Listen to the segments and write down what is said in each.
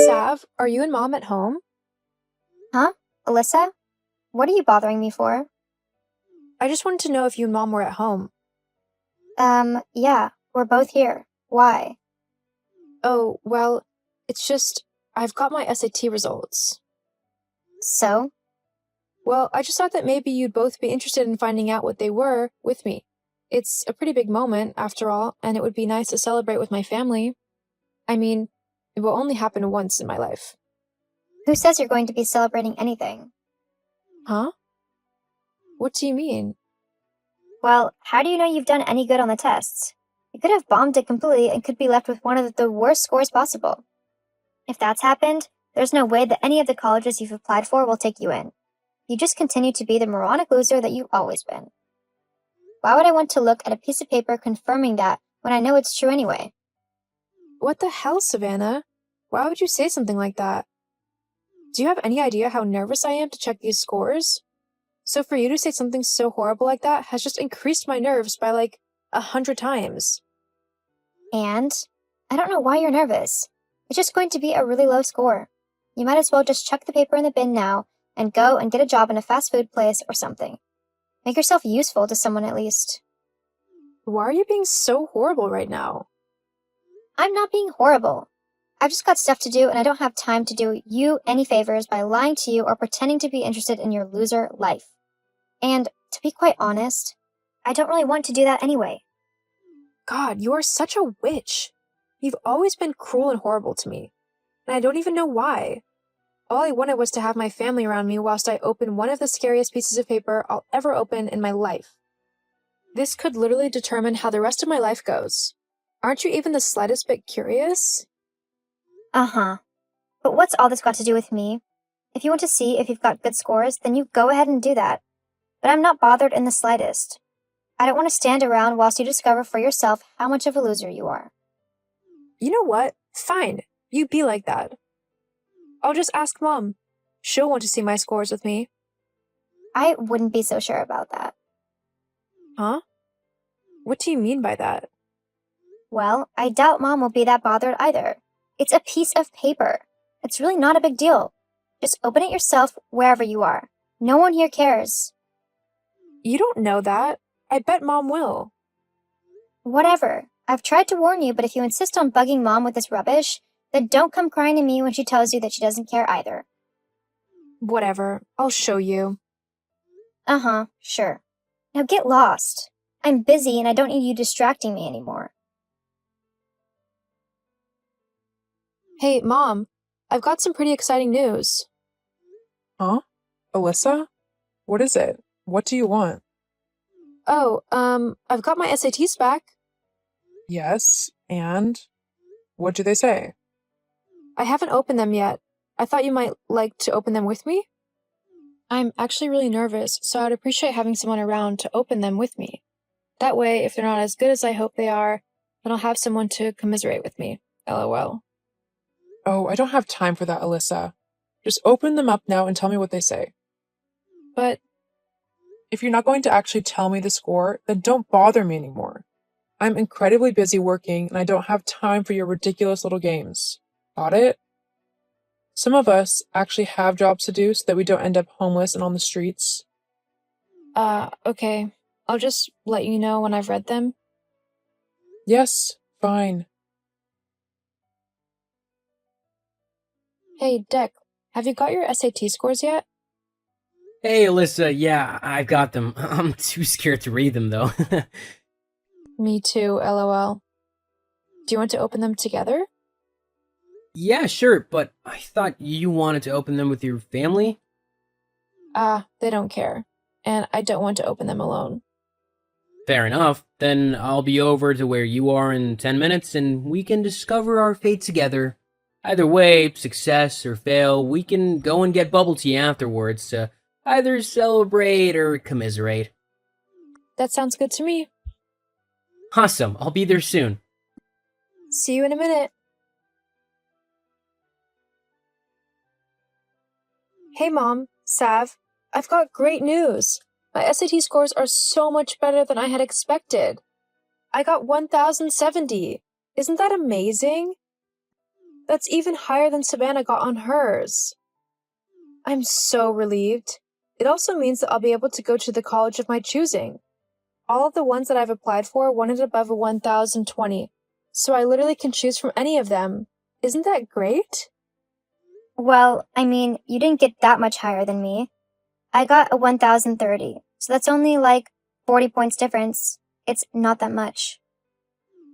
Sav, are you and Mom at home? Huh? Alyssa? What are you bothering me for? I just wanted to know if you and Mom were at home. Yeah, we're both here. Why? Oh, well, it's just, I've got my SAT results. So? Well, I just thought that maybe you'd both be interested in finding out what they were with me. It's a pretty big moment, after all, and it would be nice to celebrate with my family. I mean, it will only happen once in my life. Who says you're going to be celebrating anything? Huh? What do you mean? Well, how do you know you've done any good on the tests? You could have bombed it completely and could be left with one of the worst scores possible. If that's happened, there's no way that any of the colleges you've applied for will take you in. You just continue to be the moronic loser that you've always been. Why would I want to look at a piece of paper confirming that when I know it's true anyway? What the hell, Savannah? Why would you say something like that? Do you have any idea how nervous I am to check these scores? So for you to say something so horrible like that has just increased my nerves by like 100 times. And I don't know why you're nervous. It's just going to be a really low score. You might as well just chuck the paper in the bin now and go and get a job in a fast food place or something. Make yourself useful to someone at least. Why are you being so horrible right now? I'm not being horrible. I've just got stuff to do and I don't have time to do you any favors by lying to you or pretending to be interested in your loser life. And to be quite honest, I don't really want to do that anyway. God, you are such a witch. You've always been cruel and horrible to me, and I don't even know why. All I wanted was to have my family around me whilst I open one of the scariest pieces of paper I'll ever open in my life. This could literally determine how the rest of my life goes. Aren't you even the slightest bit curious? Uh-huh. But what's all this got to do with me? If you want to see if you've got good scores, then you go ahead and do that. But I'm not bothered in the slightest. I don't want to stand around whilst you discover for yourself how much of a loser you are. You know what? Fine. You be like that. I'll just ask Mom. She'll want to see my scores with me. I wouldn't be so sure about that. Huh? What do you mean by that? Well, I doubt Mom will be that bothered either. It's a piece of paper. It's really not a big deal. Just open it yourself wherever you are. No one here cares. You don't know that. I bet Mom will. Whatever. I've tried to warn you, but if you insist on bugging Mom with this rubbish, then don't come crying to me when she tells you that she doesn't care either. Whatever. I'll show you. Uh-huh, sure. Now get lost. I'm busy and I don't need you distracting me anymore. Hey, Mom. I've got some pretty exciting news. Huh? Alyssa? What is it? What do you want? Oh, I've got my SATs back. Yes, and? What do they say? I haven't opened them yet. I thought you might like to open them with me? I'm actually really nervous, so I'd appreciate having someone around to open them with me. That way, if they're not as good as I hope they are, then I'll have someone to commiserate with me. LOL. Oh, I don't have time for that, Alyssa. Just open them up now and tell me what they say. But If you're not going to actually tell me the score, then don't bother me anymore. I'm incredibly busy working and I don't have time for your ridiculous little games. Got it? Some of us actually have jobs to do so that we don't end up homeless and on the streets. Okay. I'll just let you know when I've read them. Yes, fine. Hey, Deck, have you got your SAT scores yet? Hey, Alyssa, yeah, I've got them. I'm too scared to read them, though. Me too, LOL. Do you want to open them together? Yeah, sure, but I thought you wanted to open them with your family? They don't care. And I don't want to open them alone. Fair enough. Then I'll be over to where you are in 10 minutes and we can discover our fate together. Either way, success or fail, we can go and get bubble tea afterwards to either celebrate or commiserate. That sounds good to me. Awesome, I'll be there soon. See you in a minute. Hey, Mom, Sav, I've got great news. My SAT scores are so much better than I had expected. I got 1,070. Isn't that amazing? That's even higher than Savannah got on hers. I'm so relieved. It also means that I'll be able to go to the college of my choosing. All of the ones that I've applied for wanted above a 1,020, so I literally can choose from any of them. Isn't that great? Well, I mean, you didn't get that much higher than me. I got a 1,030, so that's only like 40 points difference. It's not that much.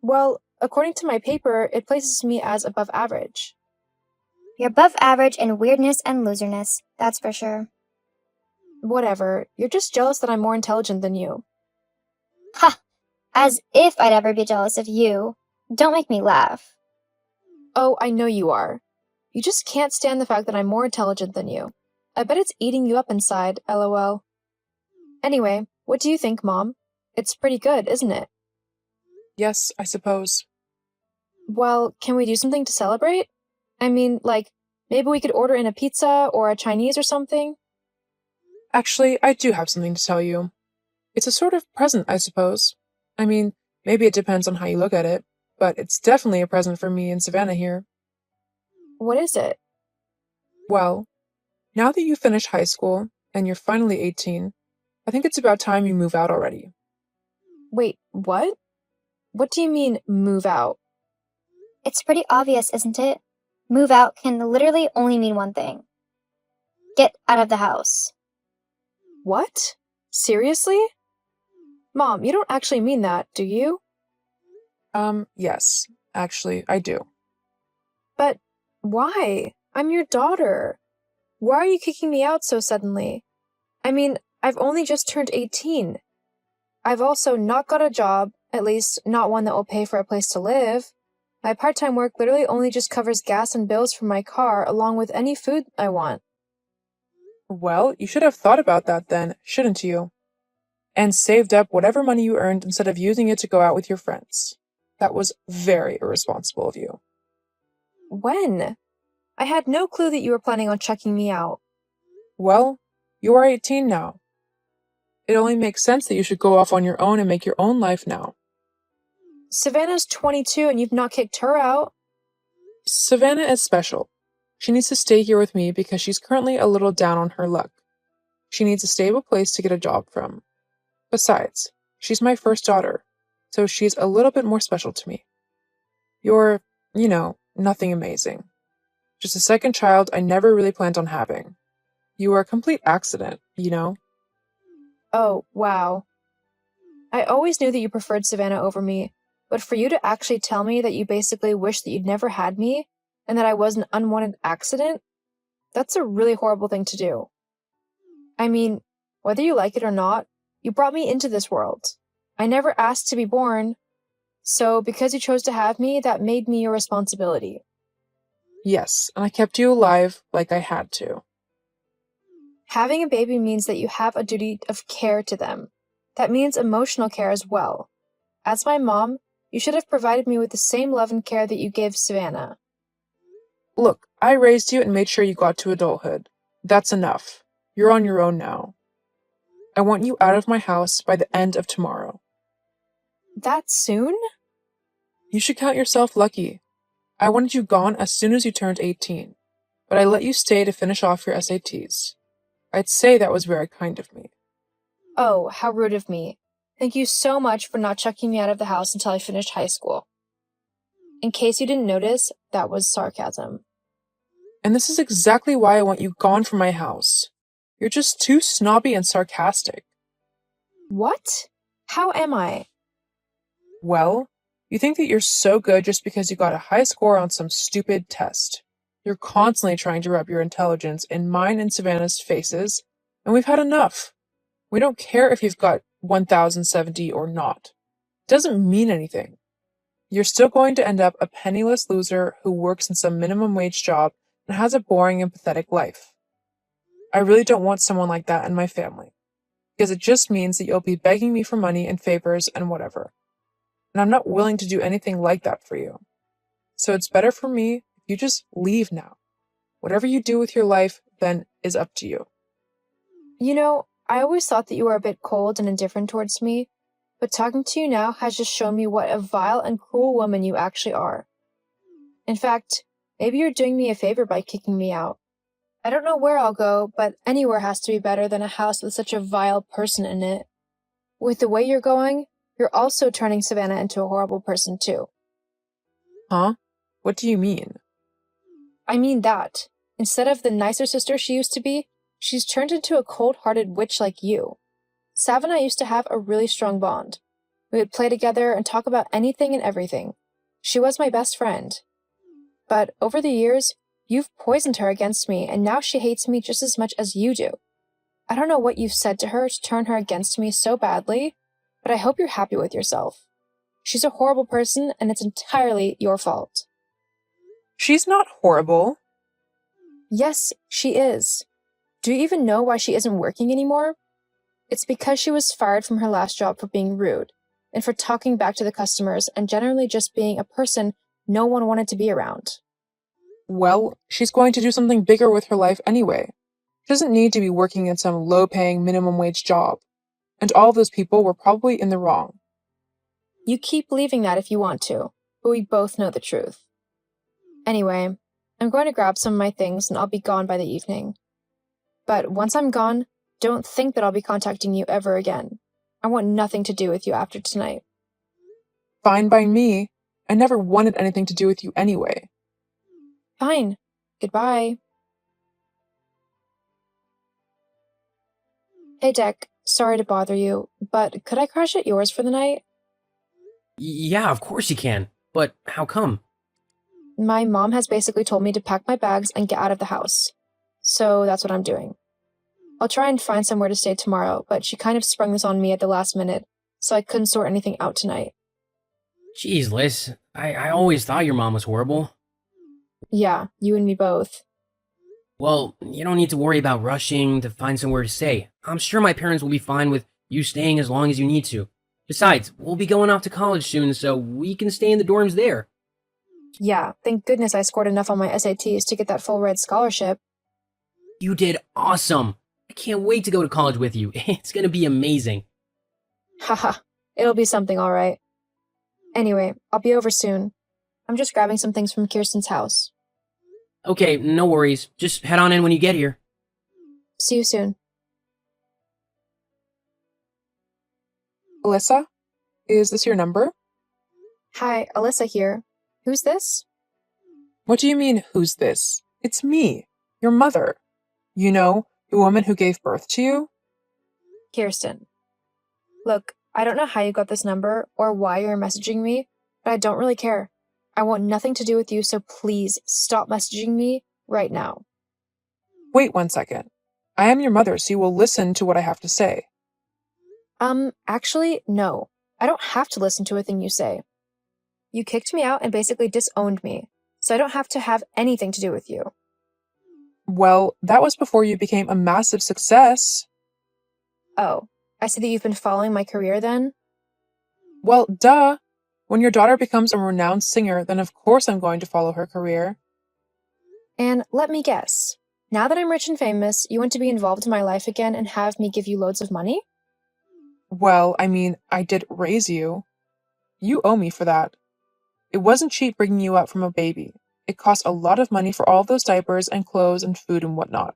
Well, according to my paper, it places me as above average. You're above average in weirdness and loserness, that's for sure. Whatever, you're just jealous that I'm more intelligent than you. Ha! As if I'd ever be jealous of you. Don't make me laugh. Oh, I know you are. You just can't stand the fact that I'm more intelligent than you. I bet it's eating you up inside, lol. Anyway, what do you think, Mom? It's pretty good, isn't it? Yes, I suppose. Well, can we do something to celebrate? I mean, like, maybe we could order in a pizza or a Chinese or something? Actually, I do have something to tell you. It's a sort of present, I suppose. I mean, maybe it depends on how you look at it, but it's definitely a present for me and Savannah here. What is it? Well, now that you finish high school and you're finally 18, I think it's about time you move out already. Wait, what? What do you mean, move out? It's pretty obvious, isn't it? Move out can literally only mean one thing. Get out of the house. What? Seriously? Mom, you don't actually mean that, do you? Yes, actually, I do. But why? I'm your daughter. Why are you kicking me out so suddenly? I mean, I've only just turned 18. I've also not got a job, at least not one that will pay for a place to live. My part-time work literally only just covers gas and bills for my car, along with any food I want. Well, you should have thought about that then, shouldn't you? And saved up whatever money you earned instead of using it to go out with your friends. That was very irresponsible of you. When? I had no clue that you were planning on checking me out. Well, you are 18 now. It only makes sense that you should go off on your own and make your own life now. Savannah's 22 and you've not kicked her out. Savannah is special. She needs to stay here with me because she's currently a little down on her luck. She needs a stable place to get a job from. Besides, she's my first daughter, so she's a little bit more special to me. You're, nothing amazing. Just a second child I never really planned on having. You were a complete accident, Oh, wow. I always knew that you preferred Savannah over me, but for you to actually tell me that you basically wish that you'd never had me, and that I was an unwanted accident, that's a really horrible thing to do. I mean, whether you like it or not, you brought me into this world. I never asked to be born, so because you chose to have me, that made me your responsibility. Yes, and I kept you alive like I had to. Having a baby means that you have a duty of care to them. That means emotional care as well. As my mom, you should have provided me with the same love and care that you gave Savannah. Look, I raised you and made sure you got to adulthood. That's enough. You're on your own now. I want you out of my house by the end of tomorrow. That soon? You should count yourself lucky. I wanted you gone as soon as you turned 18, but I let you stay to finish off your SATs. I'd say that was very kind of me. Oh, how rude of me. Thank you so much for not chucking me out of the house until I finished high school. In case you didn't notice, that was sarcasm. And this is exactly why I want you gone from my house. You're just too snobby and sarcastic. What? How am I? Well, you think that you're so good just because you got a high score on some stupid test. You're constantly trying to rub your intelligence in mine and Savannah's faces, and we've had enough. We don't care if you've got 1,070 or not. It doesn't mean anything. You're still going to end up a penniless loser who works in some minimum wage job and has a boring and pathetic life. I really don't want someone like that in my family, because it just means that you'll be begging me for money and favors and whatever. And I'm not willing to do anything like that for you. So it's better for me if you just leave now. Whatever you do with your life, then, is up to you. You know, I always thought that you were a bit cold and indifferent towards me, but talking to you now has just shown me what a vile and cruel woman you actually are. In fact, Maybe you're doing me a favor by kicking me out. I don't know where I'll go, but anywhere has to be better than a house with such a vile person in it. With the way you're going, you're also turning Savannah into a horrible person too. Huh? What do you mean? I mean that. Instead of the nicer sister she used to be, she's turned into a cold-hearted witch like you. Sav and I used to have a really strong bond. We would play together and talk about anything and everything. She was my best friend. But over the years, you've poisoned her against me, and now she hates me just as much as you do. I don't know what you've said to her to turn her against me so badly, but I hope you're happy with yourself. She's a horrible person, and it's entirely your fault. She's not horrible. Yes, she is. Do you even know why she isn't working anymore? It's because she was fired from her last job for being rude, and for talking back to the customers, and generally just being a person no one wanted to be around. Well, she's going to do something bigger with her life anyway. She doesn't need to be working in some low-paying minimum wage job. And all of those people were probably in the wrong. You keep believing that if you want to, but we both know the truth. Anyway, I'm going to grab some of my things and I'll be gone by the evening. But once I'm gone, don't think that I'll be contacting you ever again. I want nothing to do with you after tonight. Fine by me. I never wanted anything to do with you anyway. Fine. Goodbye. Hey, Deck. Sorry to bother you, but could I crash at yours for the night? Yeah, of course you can. But how come? My mom has basically told me to pack my bags and get out of the house. So that's what I'm doing. I'll try and find somewhere to stay tomorrow, but she kind of sprung this on me at the last minute, so I couldn't sort anything out tonight. Jeez, Liz. I always thought your mom was horrible. Yeah, you and me both. Well, you don't need to worry about rushing to find somewhere to stay. I'm sure my parents will be fine with you staying as long as you need to. Besides, we'll be going off to college soon, so we can stay in the dorms there. Yeah, thank goodness I scored enough on my SATs to get that full ride scholarship. You did awesome. I can't wait to go to college with you. It's gonna be amazing. Haha, it'll be something alright. Anyway, I'll be over soon. I'm just grabbing some things from Kirsten's house. Okay, no worries. Just head on in when you get here. See you soon. Alyssa? Is this your number? Hi, Alyssa here. Who's this? What do you mean, who's this? It's me, your mother. You know, the woman who gave birth to you? Kirsten. Look, I don't know how you got this number or why you're messaging me, but I don't really care. I want nothing to do with you, so please stop messaging me right now. Wait 1 second. I am your mother, so you will listen to what I have to say. Actually, no. I don't have to listen to a thing you say. You kicked me out and basically disowned me, so I don't have to have anything to do with you. Well, that was before you became a massive success. Oh, I see that you've been following my career then? Well, duh. When your daughter becomes a renowned singer, then of course I'm going to follow her career. And let me guess. Now that I'm rich and famous, you want to be involved in my life again and have me give you loads of money? Well, I mean, I did raise you. You owe me for that. It wasn't cheap bringing you up from a baby. It cost a lot of money for all those diapers and clothes and food and whatnot.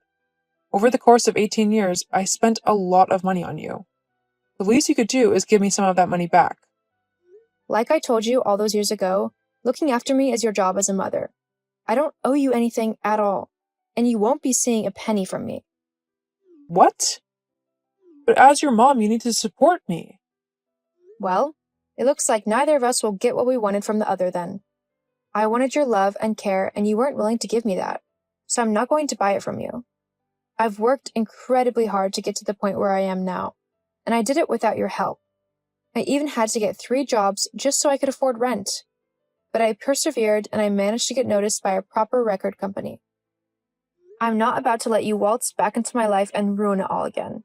Over the course of 18 years, I spent a lot of money on you. The least you could do is give me some of that money back. Like I told you all those years ago, looking after me is your job as a mother. I don't owe you anything at all, and you won't be seeing a penny from me. What? But as your mom, you need to support me. Well, it looks like neither of us will get what we wanted from the other then. I wanted your love and care, and you weren't willing to give me that, so I'm not going to buy it from you. I've worked incredibly hard to get to the point where I am now, and I did it without your help. I even had to get 3 jobs just so I could afford rent. But I persevered and I managed to get noticed by a proper record company. I'm not about to let you waltz back into my life and ruin it all again.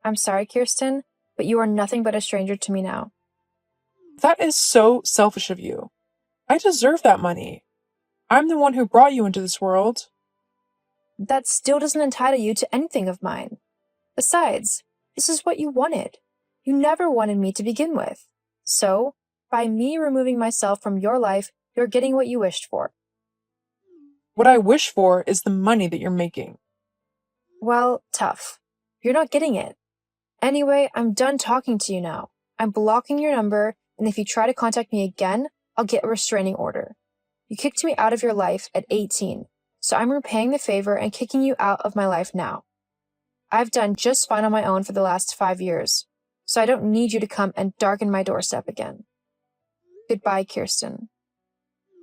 I'm sorry, Kirsten, but you are nothing but a stranger to me now. That is so selfish of you. I deserve that money. I'm the one who brought you into this world. That still doesn't entitle you to anything of mine. Besides, this is what you wanted. You never wanted me to begin with. So, by me removing myself from your life, you're getting what you wished for. What I wish for is the money that you're making. Well, tough. You're not getting it. Anyway, I'm done talking to you now. I'm blocking your number, and if you try to contact me again, I'll get a restraining order. You kicked me out of your life at 18, so I'm repaying the favor and kicking you out of my life now. I've done just fine on my own for the last 5 years, so I don't need you to come and darken my doorstep again. Goodbye, Kirsten.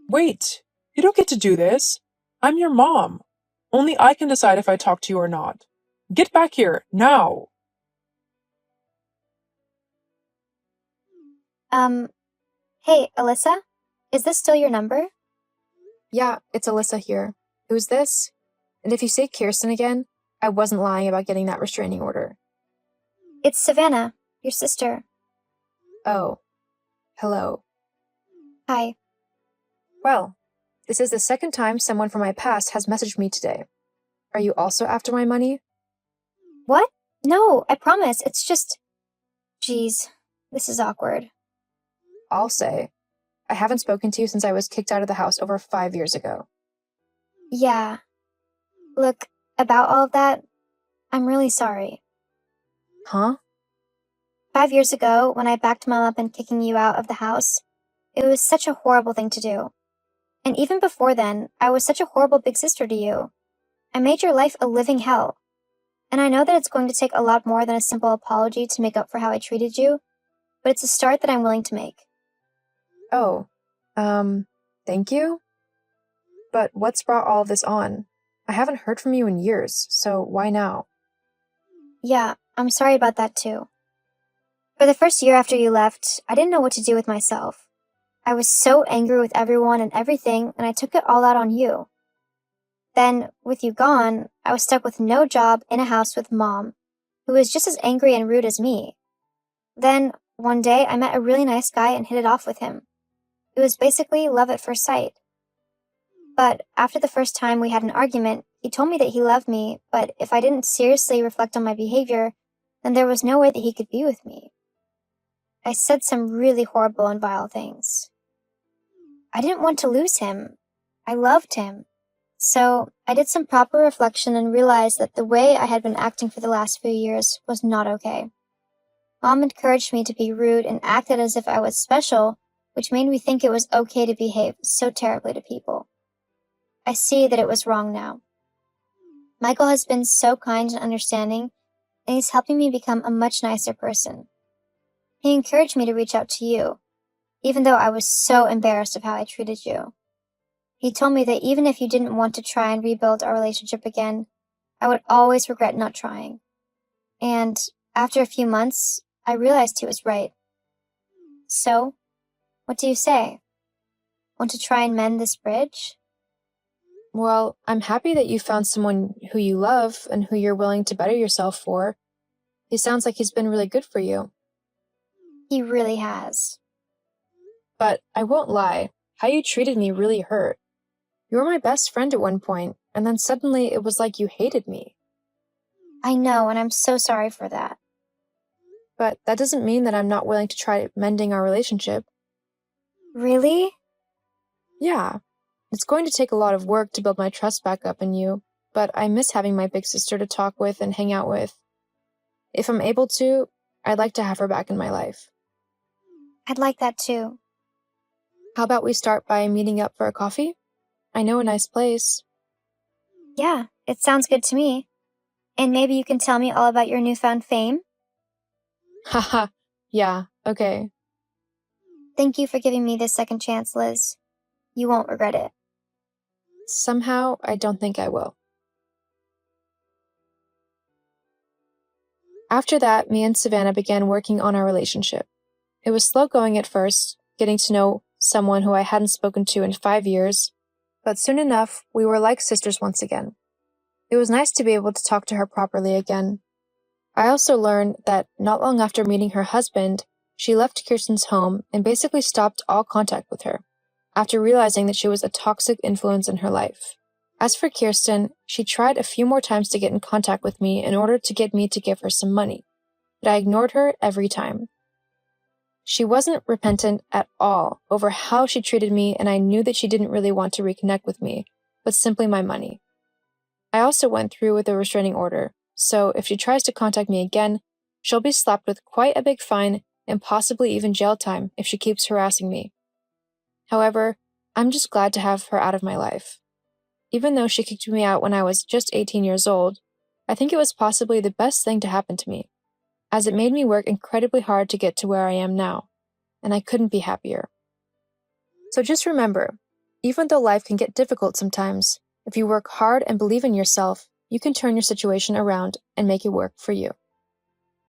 Wait, you don't get to do this. I'm your mom. Only I can decide if I talk to you or not. Get back here, now. Hey, Alyssa? Is this still your number? Yeah, it's Alyssa here. Who's this? And if you say Kirsten again, I wasn't lying about getting that restraining order. It's Savannah, your sister. Oh. Hello. Hi. Well, this is the second time someone from my past has messaged me today. Are you also after my money? What? No, I promise. It's just... Geez, this is awkward. I'll say. I haven't spoken to you since I was kicked out of the house over 5 years ago. Yeah. Look, about all of that, I'm really sorry. Huh? 5 years ago, when I backed Mom up in kicking you out of the house, it was such a horrible thing to do. And even before then, I was such a horrible big sister to you. I made your life a living hell. And I know that it's going to take a lot more than a simple apology to make up for how I treated you, but it's a start that I'm willing to make. Oh, thank you? But what's brought all of this on? I haven't heard from you in years, so why now? Yeah, I'm sorry about that too. For the first year after you left, I didn't know what to do with myself. I was so angry with everyone and everything, and I took it all out on you. Then, with you gone, I was stuck with no job in a house with Mom, who was just as angry and rude as me. Then, one day, I met a really nice guy and hit it off with him. It was basically love at first sight. But after the first time we had an argument, he told me that he loved me, but if I didn't seriously reflect on my behavior, then there was no way that he could be with me. I said some really horrible and vile things. I didn't want to lose him. I loved him. So I did some proper reflection and realized that the way I had been acting for the last few years was not okay. Mom encouraged me to be rude and acted as if I was special, which made me think it was okay to behave so terribly to people. I see that it was wrong now. Michael has been so kind and understanding, and he's helping me become a much nicer person. He encouraged me to reach out to you, even though I was so embarrassed of how I treated you. He told me that even if you didn't want to try and rebuild our relationship again, I would always regret not trying. And after a few months, I realized he was right. So, what do you say? Want to try and mend this bridge? Well, I'm happy that you found someone who you love and who you're willing to better yourself for. He sounds like he's been really good for you. He really has. But I won't lie, how you treated me really hurt. You were my best friend at one point, and then suddenly it was like you hated me. I know, and I'm so sorry for that. But that doesn't mean that I'm not willing to try mending our relationship. Really? Yeah. It's going to take a lot of work to build my trust back up in you, but I miss having my big sister to talk with and hang out with. If I'm able to, I'd like to have her back in my life. I'd like that too. How about we start by meeting up for a coffee? I know a nice place. Yeah, it sounds good to me. And maybe you can tell me all about your newfound fame? Haha, yeah, okay. Thank you for giving me this second chance, Liz. You won't regret it. Somehow, I don't think I will. After that, me and Savannah began working on our relationship. It was slow going at first, getting to know someone who I hadn't spoken to in 5 years, but soon enough, we were like sisters once again. It was nice to be able to talk to her properly again. I also learned that not long after meeting her husband, she left Kirsten's home and basically stopped all contact with her, after realizing that she was a toxic influence in her life. As for Kirsten, she tried a few more times to get in contact with me in order to get me to give her some money, but I ignored her every time. She wasn't repentant at all over how she treated me, and I knew that she didn't really want to reconnect with me, but simply my money. I also went through with a restraining order, so if she tries to contact me again, she'll be slapped with quite a big fine and possibly even jail time if she keeps harassing me. However, I'm just glad to have her out of my life. Even though she kicked me out when I was just 18 years old, I think it was possibly the best thing to happen to me, as it made me work incredibly hard to get to where I am now, and I couldn't be happier. So just remember, even though life can get difficult sometimes, if you work hard and believe in yourself, you can turn your situation around and make it work for you.